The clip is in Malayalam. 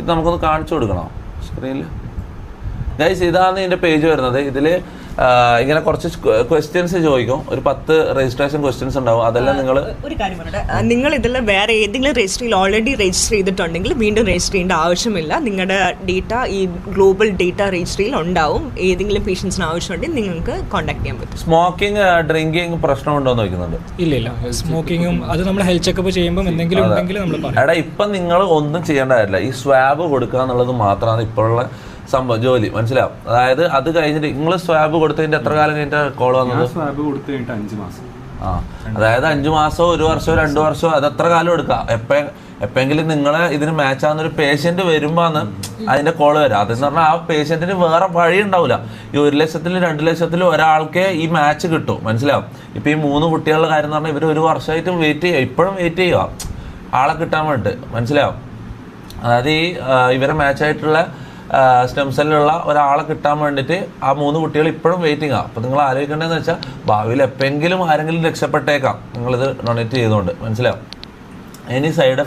ഇത് നമുക്കൊന്ന് കാണിച്ചു കൊടുക്കണോ സ്ക്രീനിൽ? ഗൈസ്, ഇതാണ് ഇതിൻ്റെ പേജ് വരുന്നത്. ഇതിൽ ഇങ്ങനെ കുറച്ച് ക്വസ്റ്റ്യൻസ് ചോദിക്കും. ഒരു 10 രജിസ്ട്രേഷൻ ക്വസ്റ്റ്യൻസ് ഉണ്ടാവും. അതെല്ലാം നിങ്ങൾ ഒരു കാര്യം പറയട്ടെ, നിങ്ങൾ ഇതിൽ വേറെ ഏതെങ്കിലും രജിസ്ട്രിയിൽ ഓൾറെഡി രജിസ്റ്റർ ചെയ്തിട്ടുണ്ടെങ്കിൽ വീണ്ടും രജിസ്റ്റർ ചെയ്യേണ്ട ആവശ്യമില്ല. നിങ്ങളുടെ ഡേറ്റ ഈ ഗ്ലോബൽ ഡേറ്റ രജിസ്ട്രിയിൽ ഉണ്ടാവും. ഏതെങ്കിലും പേഷ്യൻസിന് ആവശ്യമുണ്ടെങ്കിൽ നിങ്ങൾക്ക് കോൺടാക്ട് ചെയ്യാൻ പറ്റും. സ്മോക്കിംഗ്, ഡ്രിങ്കിങ് പ്രശ്നമുണ്ടോ എന്ന് ചോദിക്കുന്നുണ്ട്. ഇല്ല, സ്മോക്കിങ്ങും അത് നമ്മൾ ഹെൽത്ത് ചെക്കപ്പ് ചെയ്യുമ്പോൾ എന്തെങ്കിലും ഉണ്ടെങ്കിൽ നമ്മൾ പറയും. എടാ, ഇപ്പം നിങ്ങൾ ഒന്നും ചെയ്യേണ്ടതായില്ല. ഈ സ്വാബ് കൊടുക്കുക എന്നുള്ളത് മാത്രമാണ് ഇപ്പോഴുള്ള സംഭവം, ജോലി. മനസ്സിലാവും? അതായത് അത് കഴിഞ്ഞിട്ട് നിങ്ങൾ സ്വാബ് കൊടുത്തതിന്റെ എത്ര കാലം കഴിഞ്ഞിട്ട് കോൾ വന്നത്? സ്വാബ് കൊടുത്തു കഴിഞ്ഞിട്ട് 5 മാസം. അതായത് 5 മാസമോ 1 വർഷമോ 2 വർഷമോ അത് എത്ര കാലം എടുക്കാം. എപ്പെങ്കിലും നിങ്ങളെ ഇതിന് മാച്ച് ആവുന്ന ഒരു പേഷ്യന്റ് വരുമ്പോന്ന് അതിന്റെ കോള് വരാം. അതെന്ന് പറഞ്ഞാൽ ആ പേഷ്യന്റിന് വേറെ വഴി ഉണ്ടാവില്ല. ഈ 1 ലക്ഷത്തിലും 2 ലക്ഷത്തിലും ഒരാൾക്കേ ഈ മാച്ച് കിട്ടും. മനസ്സിലാവും? ഇപ്പൊ ഈ 3 കുട്ടികളുടെ കാര്യം എന്ന് പറഞ്ഞാൽ ഇവർ 1 വർഷമായിട്ട് വെയിറ്റ് ചെയ്യുക, ഇപ്പോഴും വെയിറ്റ് ചെയ്യുക ആളെ കിട്ടാൻ വേണ്ടിട്ട്. മനസ്സിലാവും? അതായത് ഈ ഇവരെ മാച്ചായിട്ടുള്ള സ്റ്റെം സെല്ലുള്ള ഒരാളെ കിട്ടാൻ വേണ്ടിയിട്ട് ആ 3 കുട്ടികൾ ഇപ്പോഴും വെയിറ്റിംഗ് ആണ്. അപ്പോൾ നിങ്ങൾ ആലോചിക്കേണ്ടതെന്ന് വെച്ചാൽ ഭാവിയിൽ എപ്പോഴെങ്കിലും ആരെങ്കിലും രക്ഷപ്പെട്ടേക്കാം നിങ്ങളിത് ഡൊണേറ്റ് ചെയ്തുകൊണ്ട്. മനസ്സിലാവും? ഇനി സൈഡ് എഫക്ട്